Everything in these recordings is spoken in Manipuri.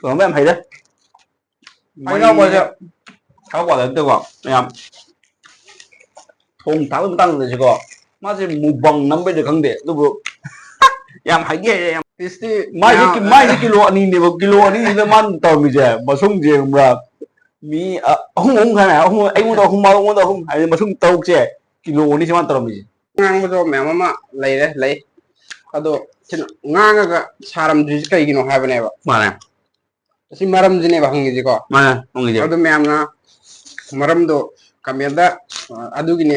Còn mấy em thấy đấy. Mấy nhau bao giờ tháo quả đến được không? Em không tháo cái tăng rồi chứ có. Mà gì mukbang năm bây giờ không để lúc em thấy ghê em. Mai cái kilo anh đi vào kilo anh đi man tao bây giờ mà sung gì mà mi không hay nào không anh muốn đâu không hay mà sung tao chứ kilo anh xem tao bây giờ. Ngang bây giờ mẹ mama lấy đấy lấy. Ado ngang cái saram gì cái gì nó hay bên này vậy. Mà này. Si maram gì này vậy không gì có. Mà không gì. Ado mẹ na maram do kami ada adu gini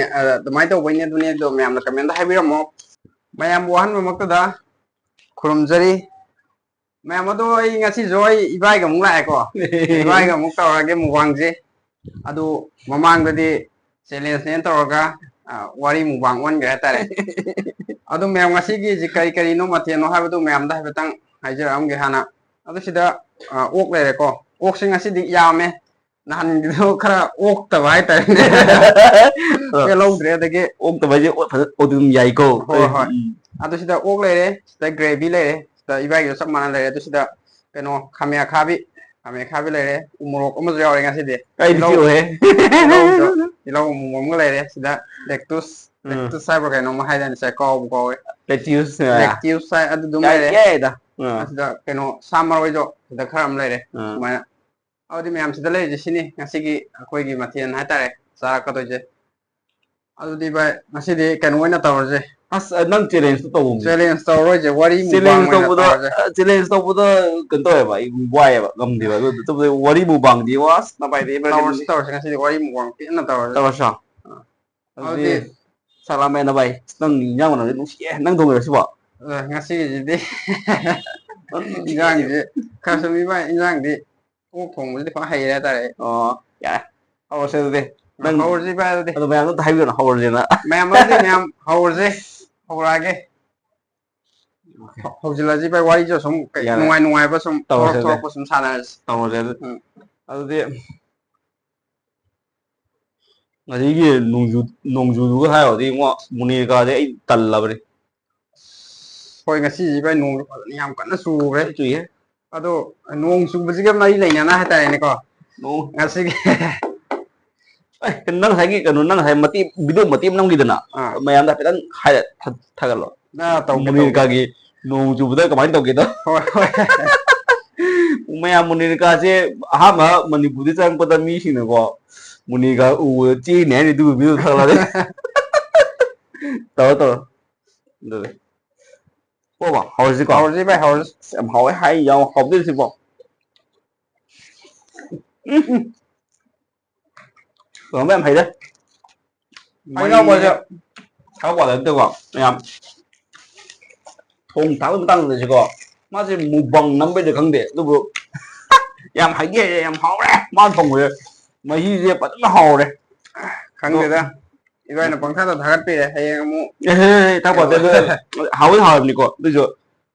mai tau banyak dunia do mẹ na kami ada hay biram mo. Mẹ em bukan memang tu dah. Kurum jari. Mẹ em tu ai ngasi joy ibai kamu lah eko. Ibai kamu tahu lagi mukbang je. Adu mamang tadi challenge ni tahu ka wari mukbang wan gaya tare. Adu mẹ em ngasi ki kari kari no mati no hay tu mẹ em dah betang hajar am gehana. Adu sudah ok le ko. Ok sing ngasi di yame. Nahan gitu kara ok tawai tare. Kalau dre tadi ok tawai je odum jai ko. Adu sudah ok le, sudah gravy le, sudah ibai itu sama mana le, itu sudah keno kami le, umur jauh dengan sih deh. Ilau umur le, sudah lettuce saya pakai nama hai dan saya kau. Lettuce saya adu dumai le. Sudah keno sama itu sudah karam le. Mana? Adu memang sudah le di sini ngasih ki aku lagi matian hai tare, saya kata je. Adu di bai ngasih di keno mana tahu je. As nang challenge to challenge to rồi je wari challenge to budo kento ya ba buai ya ba gam di ba to wari mukbang di was na bai di ba to ngasih di wari mukbang pi na to sa adi salame na bai nang nyang na nu si nang dong si ba ngasih jadi injang je kasumi bai injang di thong di fa hai ra ta re ya aw se de nang hawr ji bai de ado ma'am to hai na hawr ji na ma'am hawr ji hawrage hawjilasi bai wari jo som nuai ba som tor ba som sana tawre ado de ngari gi nongju du hai odi ngo muni ka de ai tal la bre hoi ngasi ji bai nong yam kana su bre chu ye ado nong su ba ji ga mai leina na ha ta ne ko no ngasi nang hai gi kanu nang hai mati video mati nam gi dana mayam da petan hai thagalo na tau muni ka gi nong ju da kamai to gi da mayam muni ka se ha ma manipuri sang pada mi sing ko muni ka u chi ne ni du video thagla de to được cô bảo hồi gì còn hầu gì bai hầu em hỏi hay giờ học đi thì bảo rồi mấy em thấy đấy mấy nhau bao giờ tháo quả đến được không em không tháo cái tăng rồi chứ có mà gì mukbang năm bây giờ không để lúc em thấy ghê em hỏi đấy mà phòng rồi mà hi gì vẫn nó hồ đấy khăn người ta 이거는 방사도 다 갖고 해. 하여간 뭐 다 quả tên hỏi hỏi này có bây giờ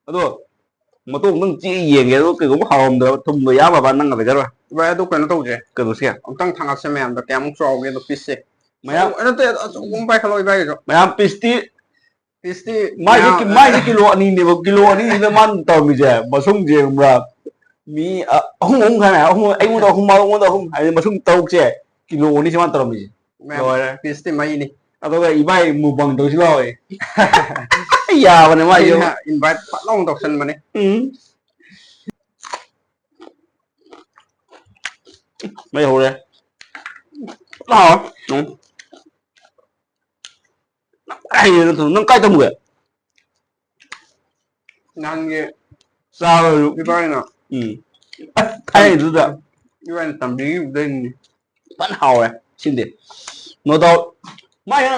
đó mà tôi cũng chỉ gì nghe tôi cũng hòm được thùng người áo mà bạn năng là cái rồi 왜 또 그런 또 이제 cái đồ xe 엄청 당하시면 또 그냥 좀 이게 또 비싸 mày nó tới cũng phải kalori bay rồi mày ăn pisti mai cái kilo anh đi vào kilo anh đi man tao bây giờ mà sung gì mà mi không hay nào không anh muốn đâu không hay mà sung tao chứ kilo anh đi xem tao bây giờ rồi pisti mai ini atau kayak ibai mukbang terus loh iya mana mah yo invite Pak Long tok sen mana mấy hồ đây đó ai nó cay tao mười năng gì sao rồi cái bài nào thay rồi đó cái bài tầm đi lên vẫn hào này xin tiền nó đâu mày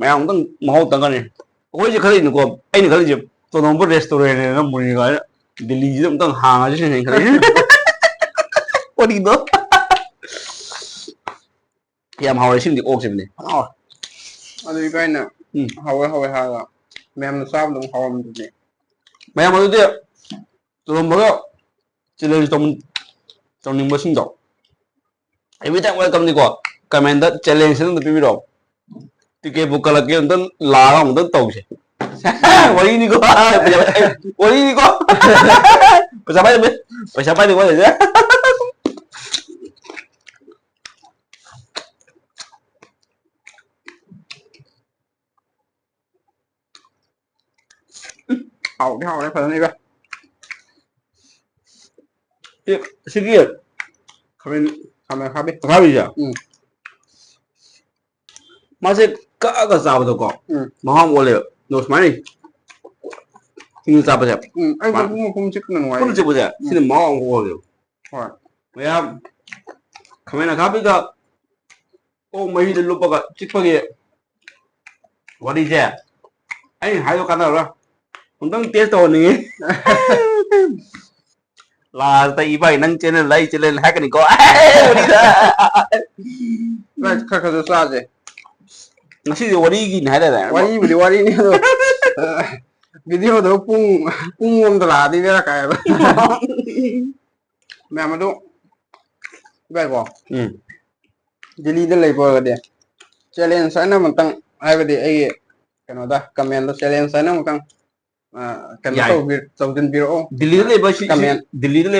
khôngต้องมาเอาตังกันเนี่ยโอ้ยจะเคยนึกว่าไอ้นี่เคยจะตัวน้องเป็นรีสอร์ทเนี่ยนะมันนี่ก็ดิลีจะต้องห่างอ่ะใช่ไหมเคยโอ้ดีเนาะยามหาอะไรสิ่งที่โอ้ใช่ไหมเนี่ยอ๋ออะไรไปเนี่ยหาละแม่มันทราบตรงหามันจริงแม่มาดูดิตัวน้องบอกจะเลยตรงนี้มาสิ่งต่อไอ้วิธีการทำดีกว่าคอมเมนต์ challenge นั่นตัวพี่รอที่เก็บบุคลากรนั่นลาเราเหมือนตัวใช่ Wari ini kok. Wari ini kok. Pasal apa ni? Pasal apa ni kau je? Hậu đấy phần này vậy. Sikit. Kami habis. Habis ya? Masih kagak sahabat tu kok. Maham boleh. Nos mana ni? Ini sahabat siapa? Anh cũng cik nang Kau cakap siapa? Sini maham boleh. Wah. Macam kami nak habis ke? Oh, mari dulu pakai cik pagi. Wadi je. Ay, hayo kan lah. Untung test tahu ni. Là tay bay nâng trên lên hack cái này có đi ra Vậy khá xa gì? nó sẽ điều đi gì này đây Wari ni tu. Video tu pung om tu lah di dia kayak. Memang tu. Baik kok. Jadi dia lagi boleh dia. Challenge sana mentang ai beri ai kan dah comment tu challenge sana mentang kan tau din biro delete le ba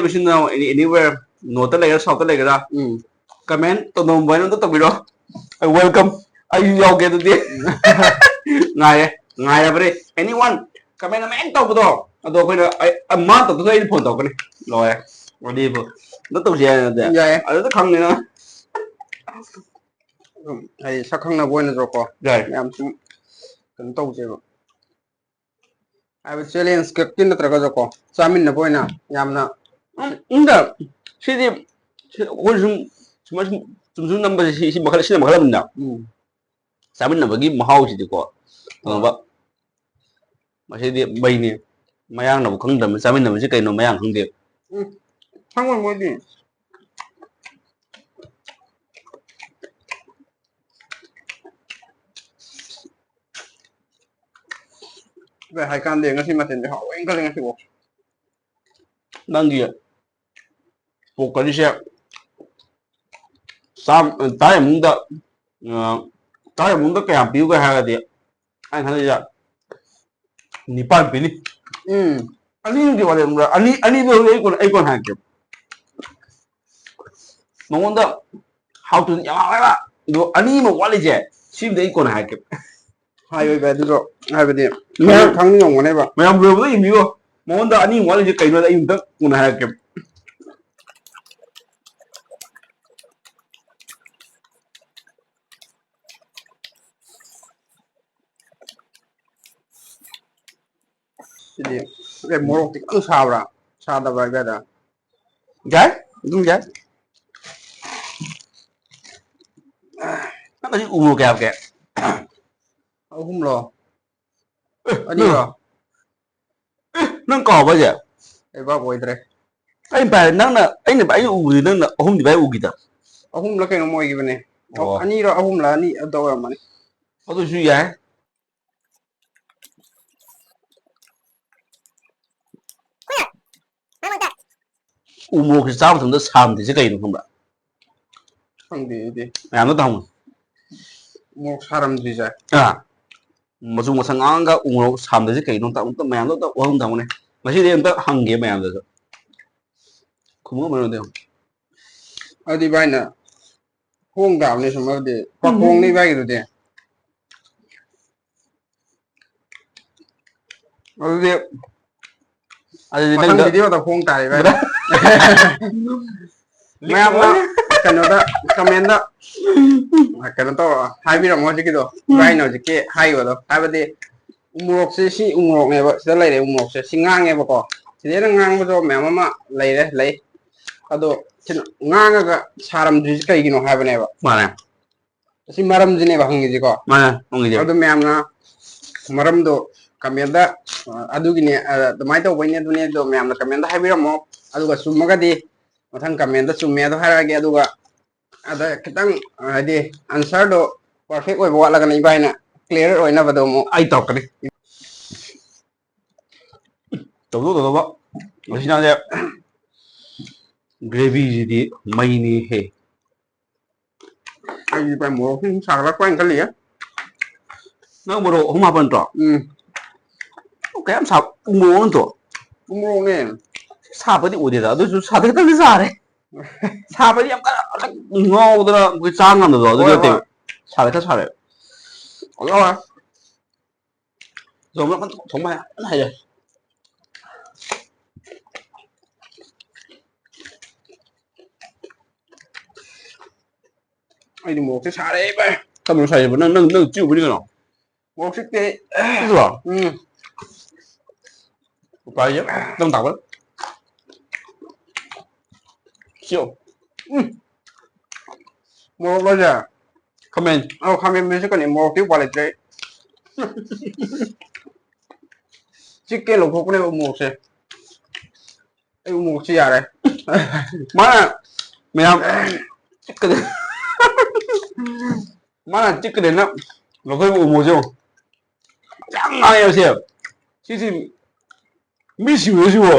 shin now anywhere no ta le sa ta le ra comment to no boy no to biro welcome ai yo get di ngai ya bre anyone comment men to bu do ko na amma to to ai phone to ko ni lo ya đi bu nó to je ya ở đó không nữa ai sa khang na boy na ko rồi em kan tau je I challenge scriptin na traga ko samin na boy na yam na inda shi di ko zum number shi makala min da samin na bagi mahau shi ko ba ma shi di bai ne mayang na bu khang da samin na shi kai no mayang khang di khang mo mo di về hai can điện cái mà tiền để họ anh có lên cái bộ đang gì bộ cái gì sam tái muốn đó kèm biểu cái hai cái gì anh thấy chưa nipan pini anh đi đi vào đây mà anh đi về ai còn hàng kịp mà muốn đó how to nhà lại là đồ anh đi mà quá lấy chứ sim đấy còn hàng kịp hai về đi rồi hai về đi mẹ thằng nhộng cái này bà mẹ vừa mới im vô mà muốn đó anh đi quá lấy chứ cái nó đã im tất còn hàng kịp jadi cái moro thì cũng sao ra sao đâu vậy đó gái đúng gái nó là những uống kẹp kẹp không lo anh đi rồi nó còn bao giờ em vào quay đây anh phải nó là anh là phải uống gì nó là không thì phải uống gì đó không là cái nó mồi cái này anh đi rồi không là anh đi đâu rồi mà tôi suy vậy uống một cái sao thằng nó xàm thì sẽ gây được không ạ không thì làm nó thông một saram gì vậy mà dùng một thằng ngon cái uống nó xàm thì sẽ gây nó tạo nó mèo nó tạo không thông này mà chỉ đem tới hàng kia mèo rồi không có bao nhiêu ở đi bay nè huống đảo này xong rồi để qua huống đi bay rồi để ở đây thằng video tao huống tài vậy đó mẹ mà cái nó đó comment đó cái nó to hai video mà chỉ cái đó bay nó chỉ cái hai rồi đó hai bên đi umurok si umurok này vậy sẽ lấy để umurok sẽ ngang nghe bà có thì nó ngang bây giờ mẹ mà lấy đấy lấy ado ngang cái saram gì cái gì nó hai bên này vậy mà nè si maram gì này bà không gì có mà không gì ado mẹ mà maram do comment đó ado cái này tụi mày tao quên tụi này do mẹ mà comment đó hai video mà ado cái sum cái đi mà thằng comment đó sum mẹ đó hai cái ado cái ada kita di answer do perfect oi bawa lagan ibai na clear oi na bado mo ai tộc cái đi tàu đó mà xin nào đẹp gravy gì đi mày ni he ai ibai mo sạc là quanh cái gì á nó bộ đồ không mà bận trọ 그냥 사 먹는 또 웅롱네. 사버디 어디다 너저 사대 떨리 사래 사버디 약간 ng오더라 그 장안도 어디 어때 사대 사래 올라와. 정말 하야 아니 뭐 어떻게 잘해 발. 가면 사야 너너 찌우 버리거나 뭐 없을 때. 그거 응. 봐요 좀打吧 chiều 뭐 맞아. comment 가면 뮤지컬이 뭐 tiêu quả đấy. Chicken lục hộp này một xe. Đây một chi à đây. mà mẹ chicken mà chicken đến lắm nó hơi bù mù chưa chẳng ai yêu xem chứ thì mấy xíu xíu à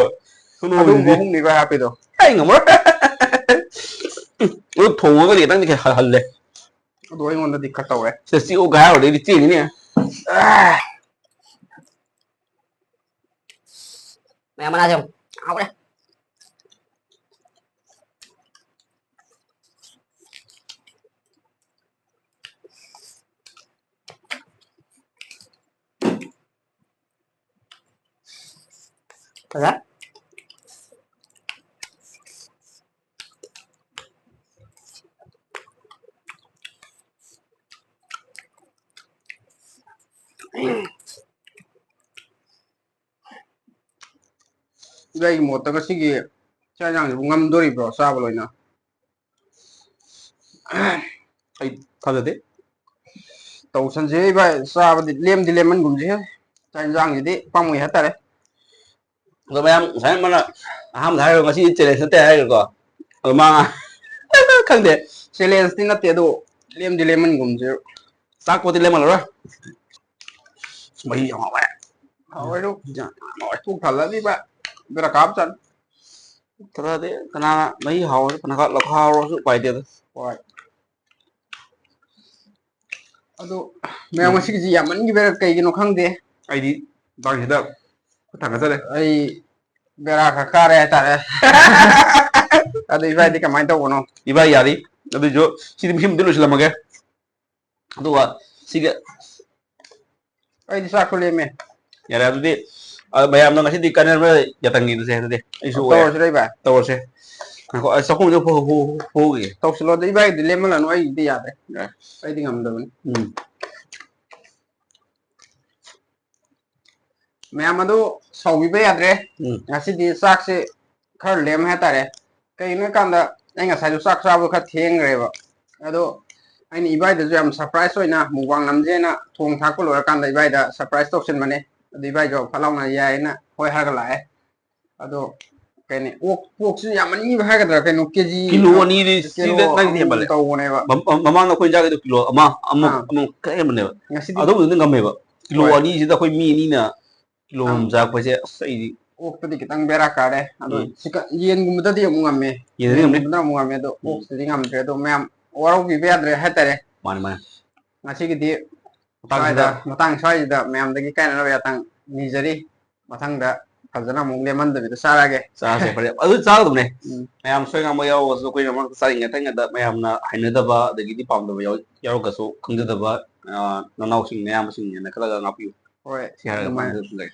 Không có không đi qua happy đâu. anh ngắm nó thùng cái gì đang cái hal này Đuổi ngon là đi cắt tàu ấy. sẽ xíu cái ở đây đi chơi nè mẹ mana không học đấy thật đấy Đây một tờ cái gì cha rằng ngâm đôi bro sao rồi nè. thật rồi đấy Tàu sân dễ vậy sao đi liêm ăn cũng dễ. Cha rằng gì đấy phong người hết ta đấy. rồi em sáng mà là ham thấy rồi mà chỉ chơi sẽ tệ hay rồi ở mà không thể Silence thì nó tiệt độ đi liêm ăn cũng dễ. xác có tiền lên mà rồi mấy họ vậy Hỏi đâu. Hỏi thuốc thật là đi bạn. Bây giờ cám chân. thật ra đấy cái nào mấy họ nó gọi là họ sự quay tiền Rồi. Aduh, memang masih zaman ini berak kayak gini kan deh. ai đi đang gì đâu thằng cái đấy Ay berak kakak ya tar. Aduh, iba di kemain tahu no. đi bây giờ đi đi chỗ xin phim đi lúc làm cái tôi à xin cái Ay di sa kuleme. nhà này tôi đi bây giờ nó ngay đi cái này mới giờ tăng nghìn xe tôi đi ai số Tahu sudah iba. tàu xe có sao không được phố gì Tahu selo di iba di lema lah no ay di ya deh. Ay di ngam dong. Memang tu sawi be ya deh. Ngasih di sak si kar lem ya tar. Kayak ini kan dah ay ngasih tu sak sabu kat tieng reba. Aduh, anh ibai da jam surprise oi na mukbang namje na thong thak ko lor kan da ibai da surprise to sen mane di ibai jo phalong na yai na hoi ha ga lai ado cái này uk si yam ni ba ga da cái no kg kilo ni đi xin đến đang thì mà to ne ba mà nó khuyên ra cái kilo mà cái mình này ngasi à đúng rồi ngầm này kilo ni chỉ là khuyên mi ni nè kilo ra khuyên sẽ xây uk tadi kitang berak ka de ado sika yen gum tadi mu ngamme yen ngam ni mu ngamme do uk tadi ngam tre do mem warau bi be adre ha tare mana ngasi gidi matang sai da mem dagi kai na ya tang ni jari matang da fazana mung le man da bi sara ge sa sẽ phải sao tụi này mày làm xoay ngang bây giờ rồi quên mà sai nghe thấy nghe được mày làm là hay nữa đó ba để cái đi phòng đó bây giờ cái số không được đó ba nó nào xin nghe mà xin nghe này cái là ngọc yêu oi thì hay là mà được